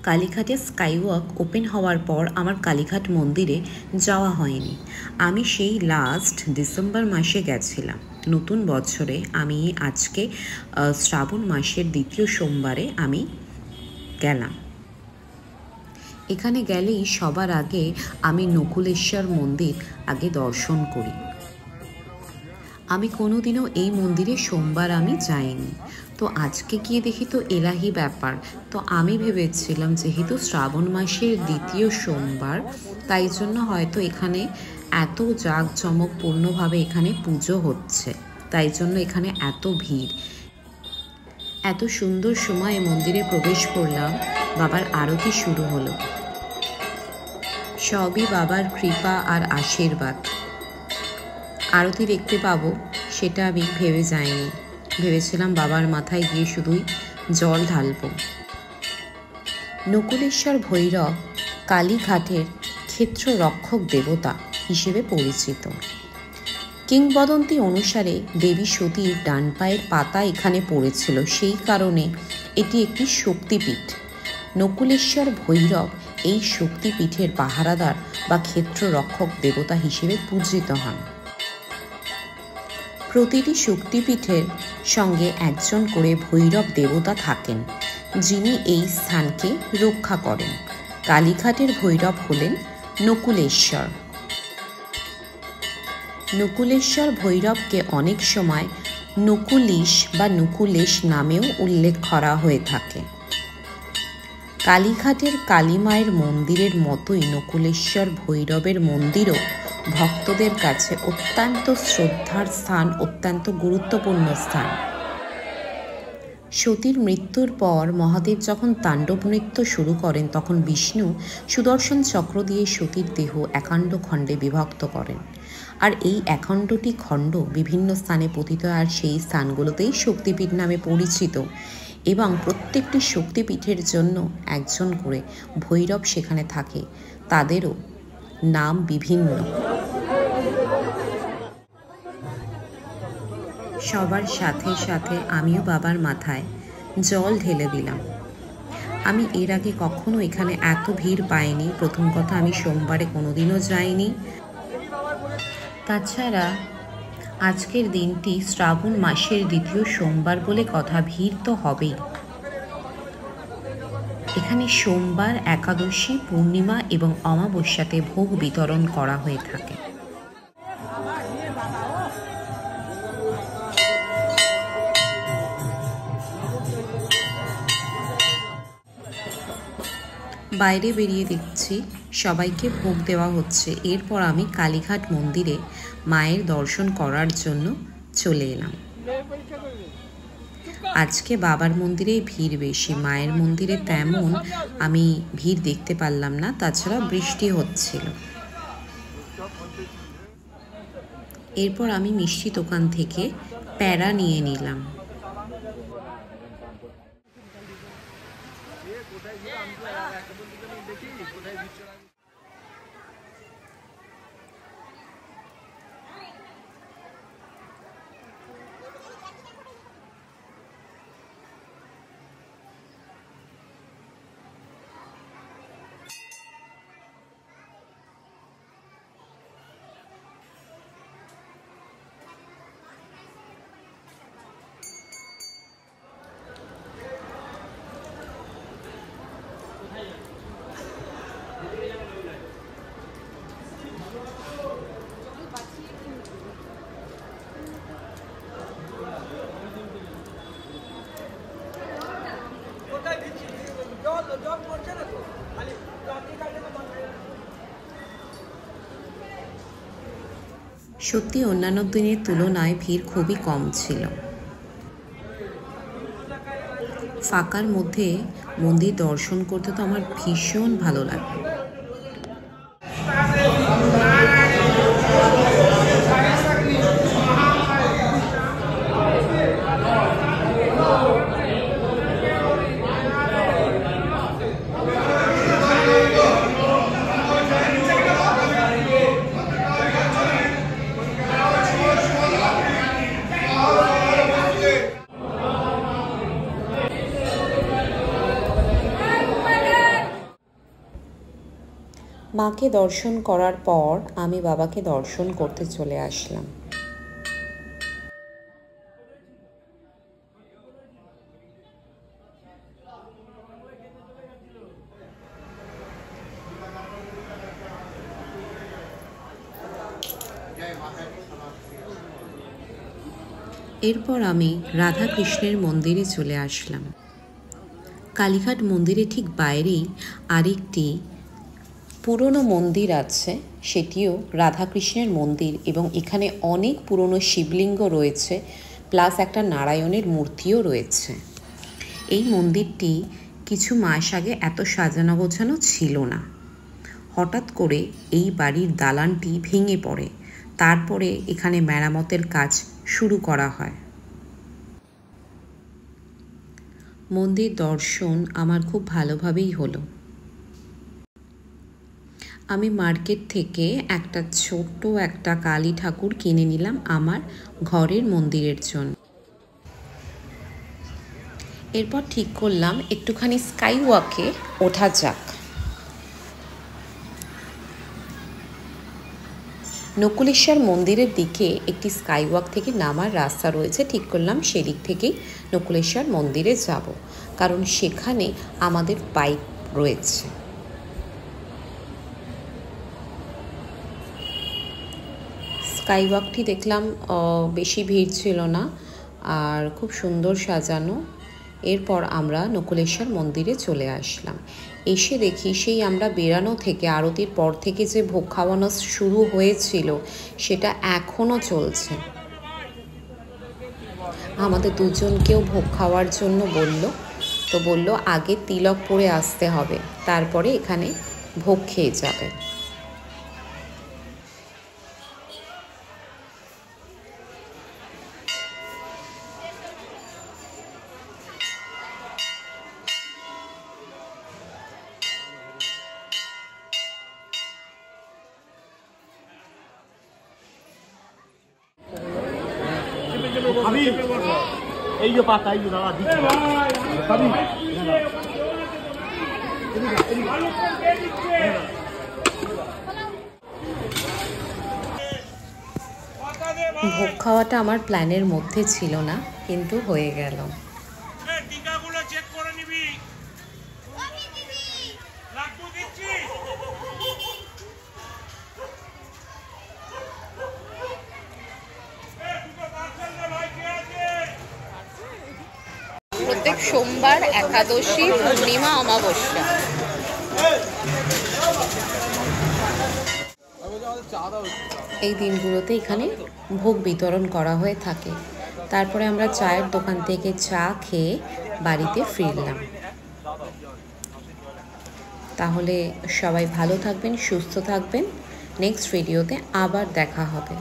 কালীঘাটে skywalk open হওয়ার পর আমার কালীঘাট মন্দিরে যাওয়া হয়নি। আমি সেই লাস্ট ডিসেম্বর মাসে গেছিলাম। নতুন বছরে আমি আজকে শ্রাবণ মাসের দ্বিতীয় সোমবারে আমি গেলাম। এখানে গেলেই সবার আগে আমি নকুলেশ্বর মন্দির আগে দর্শন করি। আমি কোনোদিনও এই মন্দিরে সোমবার আমি যাইনি, তো আজকে গিয়ে দেখি তো এলাহি ব্যাপার। তো আমি ভেবেছিলাম যেহেতু শ্রাবণ মাসের দ্বিতীয় সোমবার, তাই জন্য হয়তো এখানে এত জাঁকজমকপূর্ণভাবে এখানে পুজো হচ্ছে, তাই জন্য এখানে এত ভিড়। এত সুন্দর সময়ে মন্দিরে প্রবেশ করলাম, বাবার আরতি শুরু হলো। সবই বাবার কৃপা আর আশীর্বাদ। আরতি দেখতে পাবো সেটা আমি ভেবে যাইনি, ভেবেছিলাম বাবার মাথায় গিয়ে শুধুই জল ঢালব। নকুলেশ্বর ভৈরব কালীঘাটের ক্ষেত্র রক্ষক দেবতা হিসেবে পরিচিত। কিংবদন্তি অনুসারে দেবী সতীর ডান পায়ের পাতা এখানে পড়েছিল, সেই কারণে এটি একটি শক্তিপীঠ। নকুলেশ্বর ভৈরব এই শক্তিপীঠের পাহারাদার বা ক্ষেত্র রক্ষক দেবতা হিসেবে পূজিত হন। প্রতিটি শক্তিপীঠের সঙ্গে একজন করে ভৈরব দেবতা থাকেন, যিনি এই স্থানকে রক্ষা করেন। কালীঘাটের ভৈরব হলেন নকুলেশ্বর। নকুলেশ্বর ভৈরবকে অনেক সময় নকুলিশ বা নকুলেশ নামেও উল্লেখ করা হয়ে থাকে। কালীঘাটের কালীমায়ের মন্দিরের মতোই নকুলেশ্বর ভৈরবের মন্দিরও ভক্তদের কাছে অত্যন্ত শ্রদ্ধার স্থান, অত্যন্ত গুরুত্বপূর্ণ স্থান। সতীর মৃত্যুর পর মহাদেব যখন তাণ্ডব নৃত্য শুরু করেন, তখন বিষ্ণু সুদর্শন চক্র দিয়ে সতীর দেহ একাণ্ড খণ্ডে বিভক্ত করেন। আর এই একাণ্ডটি খণ্ড বিভিন্ন স্থানে পতিত, আর সেই স্থানগুলোতেই শক্তিপীঠ নামে পরিচিত। এবং প্রত্যেকটি শক্তিপীঠের জন্য একজন করে ভৈরব সেখানে থাকে, তাদেরও নাম বিভিন্ন। সবার সাথে সাথে আমিও বাবার মাথায় জল ঢেলে দিলাম। আমি এর আগে কখনো এখানে এত ভিড় পাইনি। প্রথম কথা, আমি সোমবারে কোনোদিনও যাইনি। তাছাড়া আজকের দিনটি শ্রাবণ মাসের দ্বিতীয় সোমবার বলে কথা, ভিড় তো হবেই। এখানে সোমবার, একাদশী, পূর্ণিমা এবং অমাবস্যাতে ভোগ বিতরণ করা হয়ে থাকে। বাইরে বেরিয়ে দেখছি সবাইকে ভোগ দেওয়া হচ্ছে। এরপর আমি কালীঘাট মন্দিরে মায়ের দর্শন করার জন্য চলে এলাম। আজকে বাবার মন্দিরে ভিড় বেশি, মায়ের মন্দিরে তেমন আমি ভিড় দেখতে পারলাম না। তাছাড়া বৃষ্টি হচ্ছিল। এরপর আমি মিষ্টি দোকান থেকে প্যারা নিয়ে নিলাম। সত্যি অন্যান্য দিনের তুলনায় ভিড় খুবই কম ছিল। ফাঁকার মধ্যে মন্দির দর্শন করতে তো আমার ভীষণ ভালো লাগে। মাকে দর্শন করার পর আমি বাবাকে দর্শন করতে চলে আসলাম। এরপর আমি রাধা কৃষ্ণের মন্দিরে চলে আসলাম। কালীঘাট মন্দিরে ঠিক বাইরেই আরেকটি পুরনো মন্দির আছে, সেটিও রাধাকৃষ্ণের মন্দির, এবং এখানে অনেক পুরনো শিবলিঙ্গ রয়েছে, প্লাস একটা নারায়ণের মূর্তিও রয়েছে। এই মন্দিরটি কিছু মাস আগে এত সাজানো গোছানো ছিল না। হঠাৎ করে এই বাড়ির দালানটি ভেঙে পড়ে, তারপরে এখানে মেরামতের কাজ শুরু করা হয়। মন্দির দর্শন আমার খুব ভালোভাবেই হলো। আমি মার্কেট থেকে ছোট্ট একটা কালী ঠাকুর কিনে নিলাম আমার ঘরের মন্দিরের জন্য। এরপর ঠিক করলাম একটুখানি স্কাই ওয়াকে ওঠা যাক। নকুলেশ্বর মন্দিরের দিকে একটি স্কাই ওয়াক থেকে নামার রাস্তা রয়েছে, ঠিক করলাম সেদিক থেকেই নকুলেশ্বর মন্দিরে যাব, কারণ সেখানে আমাদের বাইক রয়েছে। স্কাই ওয়াকটি দেখলাম বেশি ভিড় ছিল না আর খুব সুন্দর সাজানো। এরপর আমরা নকুলেশ্বর মন্দিরে চলে আসলাম। এসে দেখি সেই আমরা বেরানো থেকে আরতির পর থেকে যে ভোগ খাওয়ানো শুরু হয়েছিল সেটা এখনও চলছে। আমাদের দুজনকেও ভোগ খাওয়ার জন্য বলল আগে তিলক পরে আসতে হবে, তারপরে এখানে ভোগ খেয়ে যাবে। এই যে পাতা এই দাদা দিচ্ছি ভোগ খাওয়াটা আমার প্ল্যানের মধ্যে ছিল না, কিন্তু হয়ে গেল। প্রত্যেক সোমবার, একাদশী, পূর্ণিমা, অমাবস্যা এই দিনগুলোতে এখানে ভোগ বিতরণ করা হয়ে থাকে। তারপরে আমরা চায়ের দোকান থেকে চা খেয়ে বাড়িতে ফিরলাম। তাহলে সবাই ভালো থাকবেন, সুস্থ থাকবেন। নেক্সট ভিডিওতে আবার দেখা হবে।